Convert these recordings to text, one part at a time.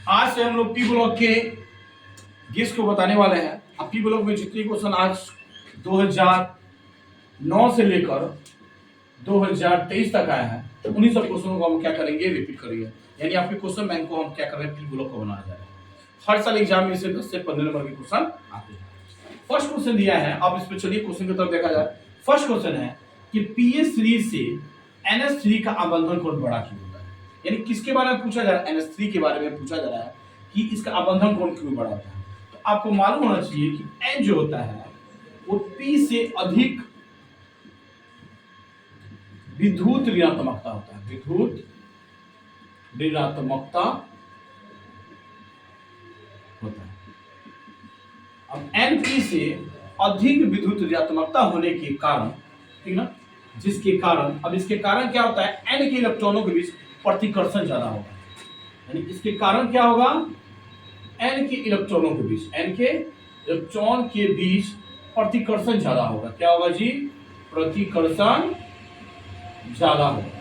आज से हम लोग पी ब्लॉक के गेस को बताने वाले हैं। अब पी ब्लॉक में जितने क्वेश्चन आज 2009 से लेकर 2023 तक आए हैं, उन्हीं सब क्वेश्चनों को हम क्या करेंगे, रिपीट करेंगे। यानी आपके क्वेश्चन बैंक को हम क्या कर रहे हैं, पी ब्लॉक को बनाया जा रहा है। हर साल एग्जाम में से 10 से 15 नंबर के क्वेश्चन आते हैं। फर्स्ट क्वेश्चन दिया है, अब इस पे चलिए क्वेश्चन की तरफ देखा जाए। फर्स्ट क्वेश्चन है कि पीएच3 से NH3 का आबंधन कोण बड़ा क्यों होता है। यानी किसके बारे में पूछा जा रहा है, NH3 के बारे में पूछा जा रहा है कि इसका आबंधन कोण क्यों बड़ा होता है। तो आपको मालूम होना चाहिए कि N जो होता है वो P से अधिक विद्युत ऋणात्मकता होता है, विद्युत ऋणात्मकता होता है। अब NP से अधिक विद्युत ऋणात्मकता होने के कारण, ठीक ना, जिसके कारण, अब इसके कारण क्या होता है, N के इलेक्ट्रॉनों के बीच प्रतिकर्षण ज्यादा होगा। यानी इसके कारण क्या होगा, N के इलेक्ट्रॉनों के बीच, N के इलेक्ट्रॉन के बीच प्रतिकर्षण ज्यादा होगा। क्या होगा जी, प्रतिकर्षण ज्यादा होगा।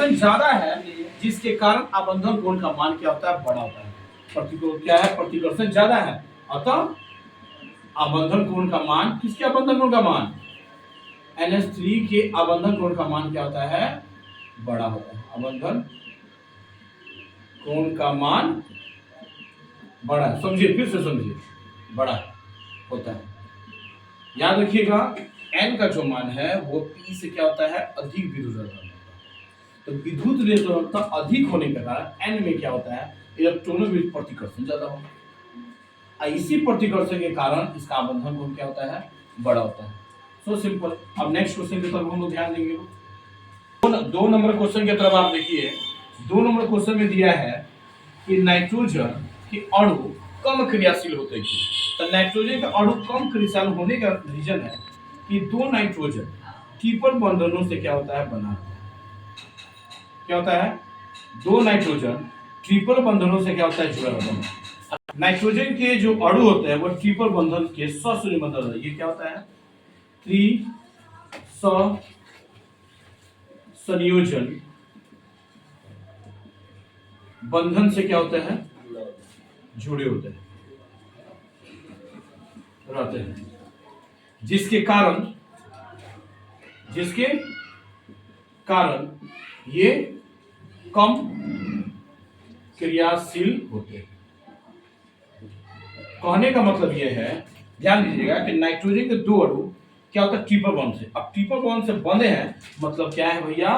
ज्यादा है जिसके कारण आबंधन कोण का मान क्या होता है, बड़ा होता है। प्रतिकर्षण क्या है, प्रतिकर्षण ज्यादा है, अतः आबंधन कोण का मान, किसके आबंधन कोण का मान, NH3 के आबंधन कोण का मान क्या होता है, बड़ा होता है। आबंधन कोण का मान बड़ा है, समझिए, फिर से समझिए, बड़ा होता है। याद रखिएगा, N का जो मान है वो P से क्या होता है, अधिक विद्युत ऋणात्मकता। तो विद्युत ऋणात्मकता अधिक होने के कारण N में क्या होता है, इलेक्ट्रॉनों में प्रतिकर्षण ज्यादा होगा। इसी प्रतिकर्षण के कारण इसका आबंधन कोण क्या होता है, बड़ा होता है। So simple. अब नेक्स्ट क्वेश्चन की तरफ हम लोग ध्यान देंगे। 2 नंबर क्वेश्चन की तरफ आप देखिए। 2 नंबर क्वेश्चन में दिया है कि नाइट्रोजन के अणु कम क्रियाशील होते हैं। तो नाइट्रोजन का अणु कम क्रियाशील होने का रीजन है कि 2 नाइट्रोजन ट्रिपल बंधनों से क्या होता है, बना होता है। क्या होता है, 2 नाइट्रोजन ट्रिपल बंधनों से क्या होता है, जुड़ा होता है। नाइट्रोजन के जो अणु होते हैं वो ट्रिपल बंधन के ससुरी बंधन, ये क्या होता है, संयोजन बंधन से क्या होते हैं, जुड़े होते हैं, रहते हैं, जिसके कारण ये कम क्रियाशील होते हैं। कहने का मतलब ये है, ध्यान दीजिएगा कि नाइट्रोजन के 2 अणु क्या होता है, ट्रिपल बॉन्ड से। अब ट्रिपल बॉन्ड से बंधे हैं, मतलब क्या है भैया,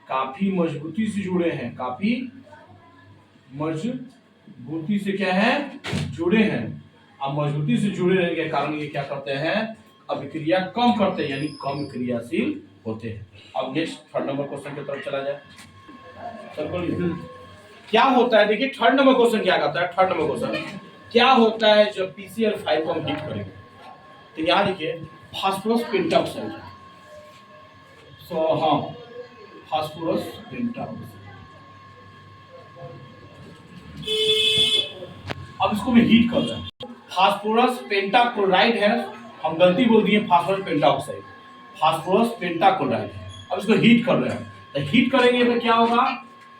काफी मजबूती से जुड़े हैं, काफी मजबूती से क्या है, जुड़े हैं। अब मजबूती से जुड़े रहने के कारण ये क्या करते हैं, अभिक्रिया कम करते हैं, यानी कम क्रियाशील होते हैं। अब नेक्स्ट 3rd नंबर क्वेश्चन की तरफ चला जाए। क्या होता है, देखिए 3rd नंबर क्वेश्चन क्या कहता है। 3rd नंबर क्वेश्चन क्या होता है जब PCl5 को हम हीट करेंगे। तो यहाँ देखिए फास्फोरस पेंटाऑक्साइड, हाँ, फास्फोरस पेंटाऑक्साइड। अब इसको मैं हीट कर रहा हूं, फास्फोरस पेंटाक्लोराइड है, हम गलती बोल दिए, फास्फोरस पेंटाऑक्साइड, फास्फोरस पेंटाक्लोराइड है। अब इसको हीट कर रहे हैं, तो हीट करेंगे तो क्या होगा,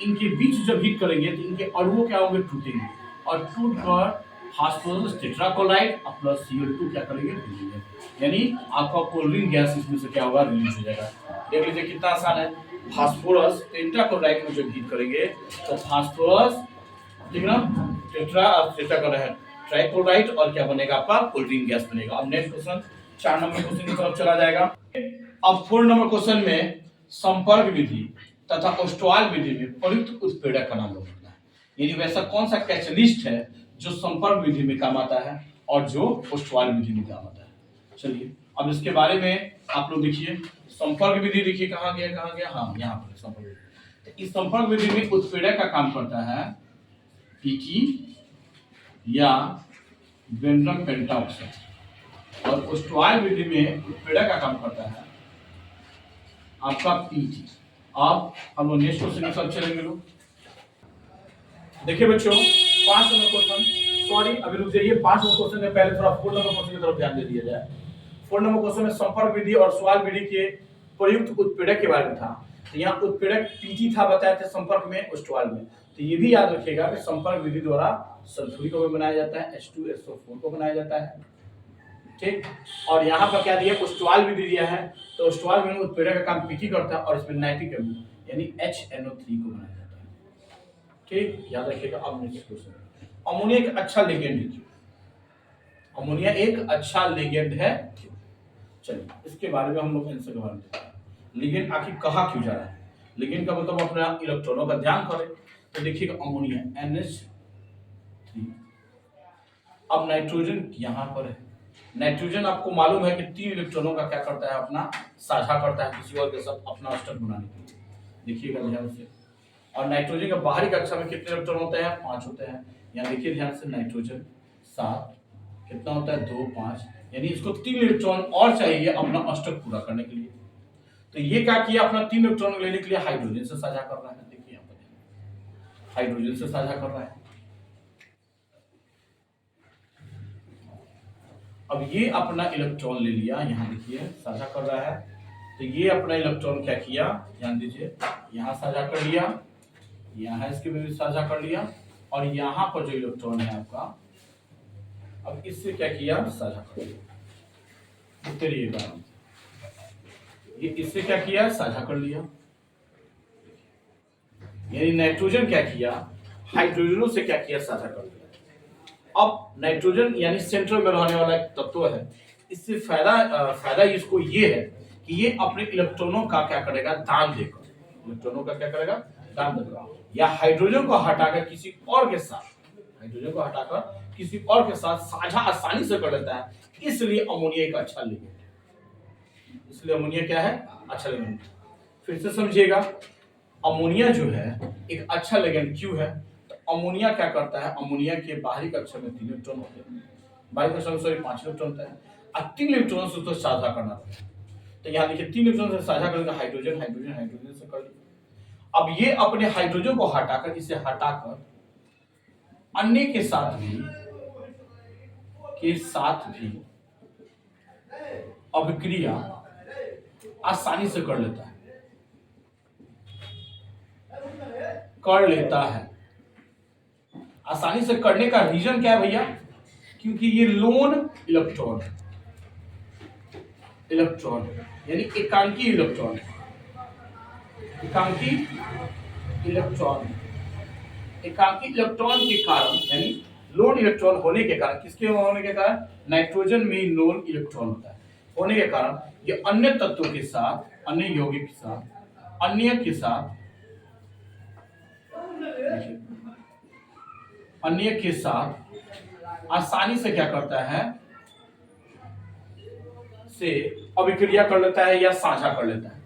इनके बीच जब हीट करेंगे तो इनके अणुओं क्या होंगे, टूटेंगे, और टूट कर फास्फोरस टेट्राक्लोराइड प्लस Cl2 क्या करेंगे, रिलीज। यानी आपका कोल्ड ड्रिंक गैस इसमें से क्या होगा, रिलीज हो जाएगा। देख लीजिए कितना आसान है। फास्फोरस पेंटाक्लोराइड को जब हीट करेंगे तो फास्फोरस, ठीक ना, टेट्राक्लोराइड, ट्राइक्लोराइड, और क्या बनेगा आपका, कोल्ड ड्रिंक गैस बनेगा। अब नेक्स्ट क्वेश्चन 4 नंबर क्वेश्चन की तरफ चला जाएगा। अब 4 नंबर क्वेश्चन में संपर्क विधि तथा ओस्टवाल विधि में प्रयुक्त उत्प्रेरक का नाम बताना है। यानी वैसा कौन सा कैटलिस्ट है जो संपर्क विधि में काम आता है और जो ओस्टवाल विधि में काम आता है। चलिए अब इसके बारे में आप लोग देखिए। संपर्क विधि देखिए कहाँ गया, हाँ यहाँ पर संपर्क विधि। तो इस संपर्क विधि में उत्प्रेरक का काम करता है पीकी या बेंजोन पेंटाऑक्साइड, और ओस्टवाल विधि में उत्प्रेरक का काम करता है आपका पीटी। अब हम लोग नेक्स्ट क्वेश्चन के साथ चलेंगे लोग। देखिए बच्चों 5 नंबर क्वेश्चन, सॉरी अभी रुक जाइए, 5 नंबर क्वेश्चन में पहले थोड़ा 4 नंबर क्वेश्चन की तरफ ध्यान दे दिया जाए। 4 नंबर क्वेश्चन में संपर्क विधि और ओस्टवाल विधि के प्रयुक्त उत्प्रेरक के बारे में था। तो यहाँ उत्प्रेरक पीटी था बताया था संपर्क में ओस्टवाल में, तो ये भी याद रखिएगा कि संपर्क विधि द्वारा सल्फ्यूरिक अम्ल बनाया जाता है, H2SO4 को बनाया जाता है, ठीक। और यहाँ पर क्या दिया, ओस्टवाल विधि दिया है, तो ओस्टवाल में उत्प्रेरक का काम पीटी करता है और इसमें नाइट्रिक अम्ल यानी HNO3 को बनाया जाता है, ठीक, याद रखिएगा। अब नेक्स्ट क्वेश्चन, अमोनिया एक अच्छा लिगेंड है क्यों? अमोनिया एक अच्छा लिगेंड है क्यों? चलिए इसके बारे में हम लोग आंसर के बारे में देखते हैं। लिगेंड आखिर कहाँ क्यों जा रहा है? लिगेंड का मतलब अपना इलेक्ट्रॉनों का ध्यान करें, तो देखिएगा अमोनिया NH3। अब नाइट्रोजन यहाँ पर है, नाइट्रोजन आपको मालूम है कि 3 इलेक्ट्रॉनों का क्या करता है, अपना साझा करता है किसी और के साथ अपना अष्टक बनाने के लिए, देखिएगा ध्यान से। और नाइट्रोजन का बाहरी कक्षा में कितने इलेक्ट्रॉन होते हैं? 5 होते हैं। यहाँ देखिए ध्यान से, नाइट्रोजन 7, कितना होता है 2 5, यानी इसको 3 इलेक्ट्रॉन और चाहिए अपना अष्टक पूरा करने के लिए। तो ये क्या किया, अपना 3 इलेक्ट्रॉन लेने के लिए हाइड्रोजन से साझा कर रहा है, देखिए यहाँ पर हाइड्रोजन से साझा कर रहा है। अब ये अपना इलेक्ट्रॉन ले लिया, यहाँ देखिए साझा कर रहा है, तो ये अपना इलेक्ट्रॉन क्या किया, ध्यान दीजिए, यहाँ साझा कर लिया, यहाँ इसके में भी साझा कर लिया, और यहाँ पर जो इलेक्ट्रॉन है आपका, अब इससे क्या किया, साझा कर लिया। उतरिएगा, ये इससे क्या किया, साझा कर लिया। यानी नाइट्रोजन क्या किया, हाइड्रोजनों से क्या किया, साझा कर लिया। अब नाइट्रोजन यानी सेंट्रल में रहने वाला एक तत्व है, इससे फायदा इसको ये है कि ये अपने इलेक्ट्रॉनों का क्या करेगा, दान देगा, इलेक्ट्रॉनों का क्या करेगा, दान देगा, या हाइड्रोजन को हटाकर किसी और के साथ, हाइड्रोजन को हटाकर किसी और के साथ साझा आसानी से कर लेता है, इसलिए अमोनिया एक अच्छा लिगेंड है। इसलिए अमोनिया क्या है, अच्छा लिगेंड। फिर से समझिएगा, अमोनिया जो है एक अच्छा लिगेंड क्यों है, तो अमोनिया क्या करता है, अमोनिया के बाहरी कक्षा में 3 इलेक्ट्रॉन होते हैं, बाहरी कक्षा में सॉरी 5 इलेक्ट्रॉन होता है, और 3 इलेक्ट्रॉन से उसको साझा करना होता है। तो यहाँ देखिए 3 इलेक्ट्रॉन से साझा करेंगे, हाइड्रोजन हाइड्रोजन हाइड्रोजन से कर लिया। अब ये अपने हाइड्रोजन को हटाकर, इसे हटाकर अन्य के साथ भी अभिक्रिया आसानी से कर लेता है। आसानी से करने का रीजन क्या है भैया, क्योंकि ये लोन इलेक्ट्रॉन यानी एकांकी इलेक्ट्रॉन के कारण, यानी लोन इलेक्ट्रॉन होने के कारण, किसके होने के कारण, नाइट्रोजन में लोन इलेक्ट्रॉन होता है, होने के कारण ये अन्य तत्वों के साथ, अन्य यौगिक के साथ, अन्य के साथ आसानी से क्या करता है, से अभिक्रिया कर लेता है या साझा कर लेता है।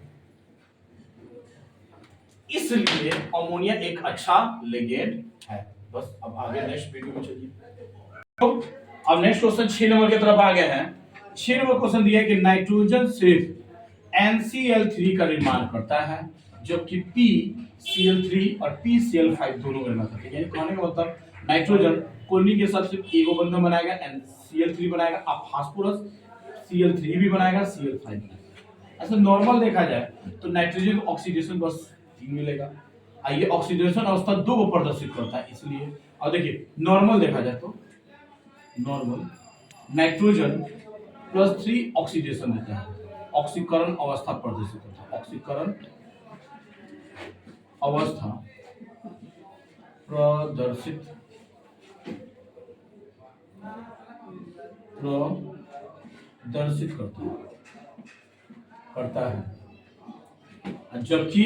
इसलिए अमोनिया एक अच्छा लिगेंड है। बस अब आगे नेक्स्ट वीडियो में चलिए। तो अब नेक्स्ट क्वेश्चन 6 नंबर की तरफ आ गए हैं। 6 नंबर क्वेश्चन दिया है कि नाइट्रोजन सिर्फ NCl3 का निर्माण करता है, जबकि PCl3 और PCl5 दोनों का निर्माण करता है। यानी कहने का मतलब नाइट्रोजन क्लोरीन के साथ सिर्फ एगो बंधन बनाएगा, NCl3 बनाएगा, अब फास्फोरस Cl3 भी बनाएगा, Cl5 बनाएगा। ऐसा नॉर्मल देखा जाए तो नाइट्रोजन ऑक्सीडेशन बस 3 मिलेगा, ये ऑक्सीडेशन अवस्था 2 को प्रदर्शित करता है, इसलिए। और देखिए नॉर्मल देखा जाए तो नॉर्मल नाइट्रोजन +3 ऑक्सीडेशन देता है, ऑक्सीकरण अवस्था प्रदर्शित होता है, ऑक्सीकरण अवस्था प्रदर्शित करता है, जबकि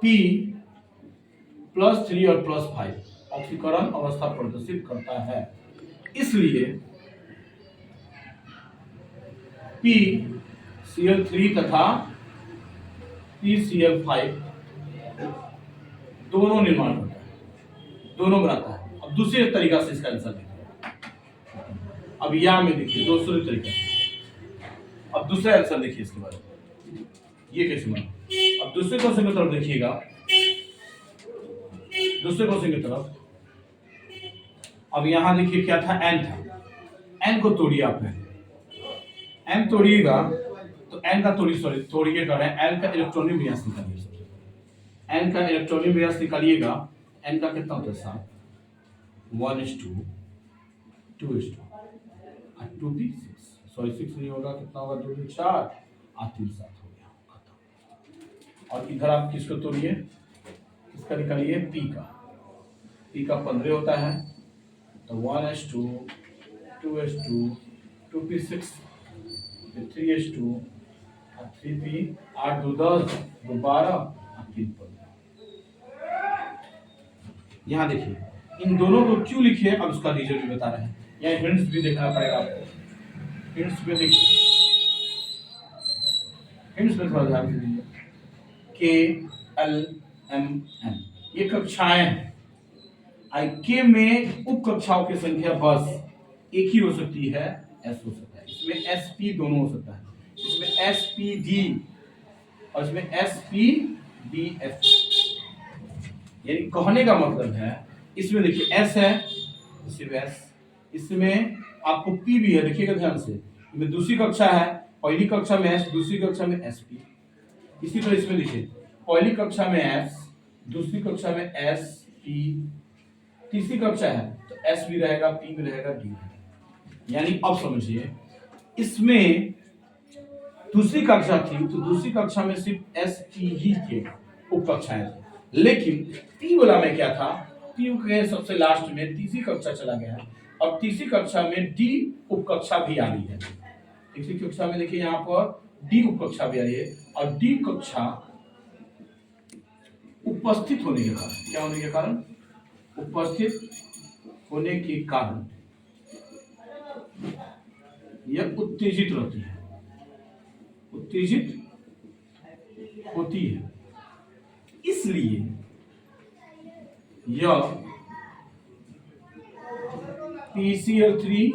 P+3 और +5 ऑक्सीकरण अवस्था प्रदर्शित करता है, इसलिए PCl3 तथा PCl5 दोनों निर्माण करता है, दोनों बनाता है। अब दूसरे तरीका से इसका आंसर देखिए, अब यहां में देखिए दूसरे तरीका से। अब दूसरा आंसर देखिए इसके बारे में, ये कैसे बना। अब दूसरे क्वेश्चन की तरफ देखिएगा, दूसरे क्वेश्चन की तरफ। अब यहां देखिए क्या था, N था, N को तोड़िए आप, N तोड़िएगा तो एन का तोड़िए कर रहे हैं, एन का इलेक्ट्रॉनिक विन्यास निकालिए। सबसे एन का इलेक्ट्रॉनिक विन्यास निकालिएगा, एन का कितना होता है 7, 1:2, 2:2 और 2p6, सॉरी 6 नहीं होगा, कितना होगा 2 4 और 3 7 हो गया, खत्म। और इधर आप किसको तोड़िए, किसका निकालिए, p का 15 होता है, तो 1:2, 2:2, 2p6, 3:2 और 3p, 8 2 10, 2 12 और 3 15। यहाँ देखिए इन दोनों को क्यों लिखे, अब उसका रीजन भी बता रहे हैं। यहाँ हिंट्स भी देखना पड़ेगा आपको, हिंट्स में देखिए, हिंट्स में थोड़ा ध्यान दीजिए। KLMN ये कक्षाएं हैं, के में उप कक्षाओं की संख्या बस एक ही हो सकती है, एस हो सकता है, इसमें SP दोनों हो सकता है, इसमें SPD और इसमें SPDF। यानी कहने का मतलब है, इसमें देखिए S है, इसमें S, इसमें आपको P भी है, देखिएगा ध्यान से, इसमें दूसरी कक्षा है, पहली कक्षा में S, दूसरी कक्षा में SP। इसी तरह इसमें देखिए पहली कक्षा में S, दूसरी कक्षा में SP, तीसरी कक्षा है तो S भी रहेगा, P भी रहेगा, D रहेगा। यानी अब समझिए, इसमें दूसरी कक्षा थी तो दूसरी कक्षा में सिर्फ SP ही के उप कक्षाएं थी, लेकिन P वाला में क्या था, P के सबसे लास्ट में तीसरी कक्षा चला गया है और तीसरी कक्षा में D उप कक्षा भी आ रही है। तीसरी कक्षा में देखिए यहाँ पर D उप कक्षा भी आ रही है, और D कक्षा उपस्थित होने के कारण, क्या होने के कारण, उपस्थित होने के कारण यह उत्तेजित रहती है, उत्तेजित होती है, इसलिए यह PCl3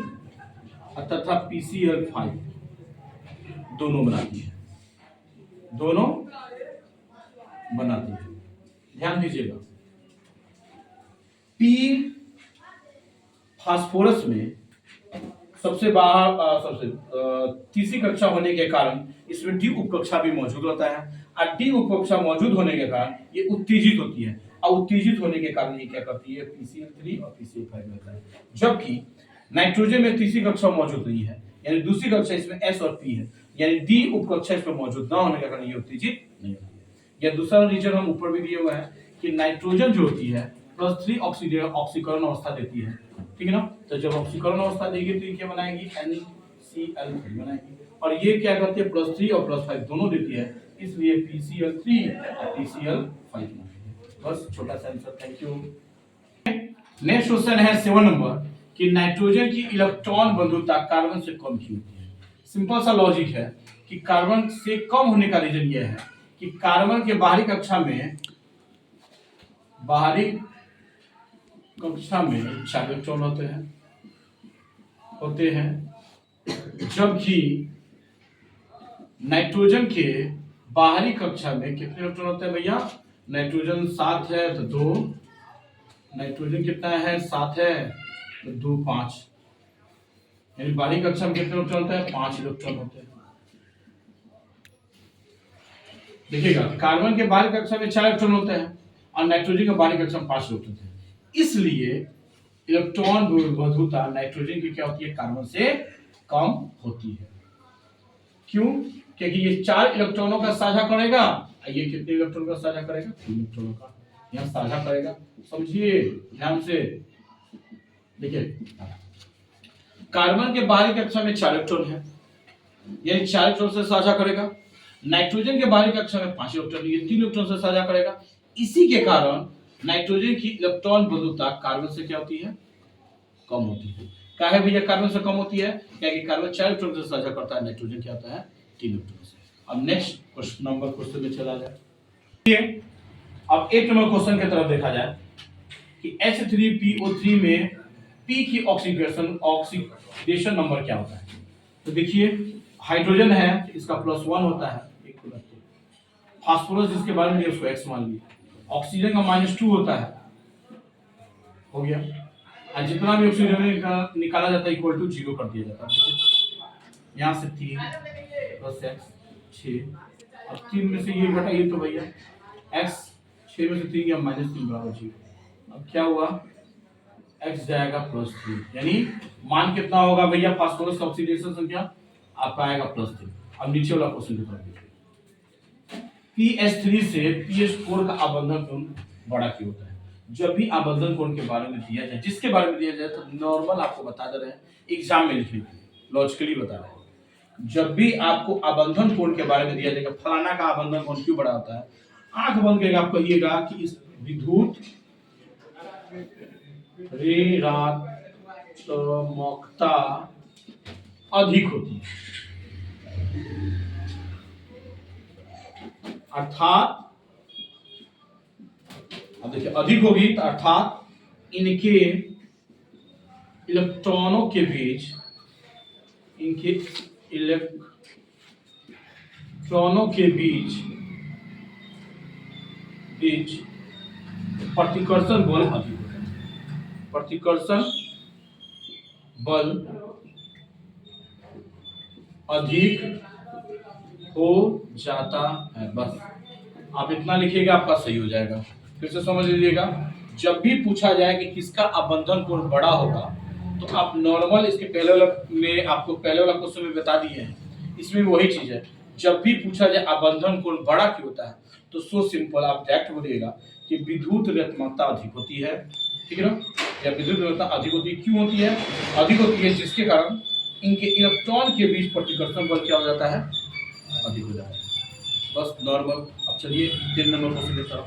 तथा PCl5 दोनों बनाती है, दोनों बनाती है। ध्यान दीजिएगा, P फास्फोरस में सबसे तीसरी कक्षा होने के कारण इसमें D उप कक्षा भी मौजूद होता है, और D उप कक्षा मौजूद होने के कारण ये उत्तेजित होती है, और उत्तेजित होने के कारण ये क्या करती है, PCl3 और PCl5 होता है। जबकि नाइट्रोजन में तीसरी कक्षा मौजूद नहीं है, यानी दूसरी कक्षा इसमें S और P है, यानी D उप कक्षा इसमें मौजूद ना होने के कारण ये उत्तेजित नहीं होती है। यह दूसरा रीजन हम ऊपर भी दिए हुआ है कि नाइट्रोजन जो होती है +3 ऑक्सीकरण अवस्था देती है, ठीक है ना। तो जब ऑक्सीकरण अवस्था देगी तो ये क्या बनाएगी, NCl3 बनाएगी, और ये क्या करती है, +3 और +5 दोनों देती है, इसलिए PCl3 और PCl5। बस छोटा सा answer, thank you. Next question है 7 नंबर कि नाइट्रोजन की इलेक्ट्रॉन बंधुता कार्बन से कम क्यों होती है। सिंपल सा लॉजिक है कि कार्बन से कम होने का रीजन यह है कि कार्बन के बाहरी कक्षा में 4 इलेक्ट्रॉन होते हैं, जबकि नाइट्रोजन के बाहरी कक्षा में कितने इलेक्ट्रॉन होते हैं भैया, नाइट्रोजन 7 है तो 2, नाइट्रोजन कितना है 7 है तो 2 5, यानी बाहरी कक्षा में कितने इलेक्ट्रॉन होते हैं, 5 इलेक्ट्रॉन होते हैं। देखिएगा कार्बन के बाहरी कक्षा में 4 इलेक्ट्रॉन होते हैं और नाइट्रोजन के बाहरी कक्षा में 5 इलेक्ट्रॉन होते हैं, इसलिए इलेक्ट्रॉन बंधुता नाइट्रोजन की क्या होती है, कार्बन से कम होती है। क्यों, क्योंकि ये 4 इलेक्ट्रॉनों का साझा करेगा, ये कितने इलेक्ट्रॉन का साझा करेगा, 3 इलेक्ट्रॉनों का यहाँ साझा करेगा। समझिए ध्यान से, देखिए कार्बन के बाहरी कक्षा में 4 इलेक्ट्रॉन है, यानी 4 इलेक्ट्रॉन से साझा करेगा, नाइट्रोजन के बाहरी कक्षा में 5 इलेक्ट्रॉन, ये 3 इलेक्ट्रॉन से साझा करेगा। इसी के कारण नाइट्रोजन की इलेक्ट्रॉन बंधुता कार्बन से क्या होती है, कम होती है। क्या है भैया, कार्बन से कम होती है क्योंकि कार्बन 4 इलेक्ट्रॉन से साझा करता है, नाइट्रोजन क्या होता है, 3 इलेक्ट्रॉन से। अब नेक्स्ट क्वेश्चन में चला जाए। अब 8 नंबर क्वेश्चन की तरफ देखा जाए कि H3PO3 में P की ऑक्सीडेशन नंबर क्या होता है। तो देखिए हाइड्रोजन है, इसका +1 होता है, फास्फोरस जिसके बारे में उसको X मान लिया, ऑक्सीजन का -2 होता है, हो गया, और जितना भी ऑक्सीजन निकाला जाता है इक्वल टू 0 कर दिया जाता है। यहाँ से 3 + x 6। अब 3 में से ये घटाइए तो भैया x, 6 में से 3 गया -3 बराबर 0। अब क्या हुआ, x जाएगा +3, यानी मान कितना होगा भैया फास्फोरस का ऑक्सीडेशन संख्या आपका आएगा +3। अब नीचे वाला क्वेश्चन के तरफ देखिए, PS3 से PS4 का आबंधन कोण बड़ा क्यों होता है। जब भी आबंधन कोण के बारे में दिया जाए, जिसके बारे में दिया जाए, तो नॉर्मल आपको बता दे रहे हैं एग्जाम में लिखने के लिए, लॉजिकली बता रहे हैं। जब भी आपको आबंधन कोण के बारे में दिया जाएगा, फलाना का आबंधन कोण क्यों बड़ा होता है, आंख बंद करके आप कहिएगा कि इस विद्युत ऋणात्मकता अधिक होती है, अर्थात अब देखिए अधिक होगी तो अर्थात इनके इलेक्ट्रॉनों के बीच, इनके इलेक्ट्रॉनों के बीच प्रतिकर्षण बल अधिक होता है, प्रतिकर्षण बल अधिक हो जाता है। बस आप इतना लिखिएगा, आपका सही हो जाएगा। फिर से समझ लीजिएगा, जब भी पूछा जाए कि किसका आबंधन कोण बड़ा होगा, तो आप नॉर्मल इसके पहले वाला में आपको पहले वाला क्वेश्चन में बता दिए हैं, इसमें वही चीज है। जब भी पूछा जाए आबंधन कोण बड़ा क्यों होता है, तो सो सिंपल आप डायरेक्ट बोलिएगा कि विद्युत ऋणात्मकता अधिक होती है, ठीक है ना, या विद्युत ऋणात्मकता अधिक होती है। क्यों होती है, अधिक होती है जिसके कारण इनके इलेक्ट्रॉन के बीच प्रतिकर्षण बल क्या हो जाता है, अधिक हो जाता है। बस नॉर्मल। अब चलिए 3 नंबर क्वेश्चन की तरफ।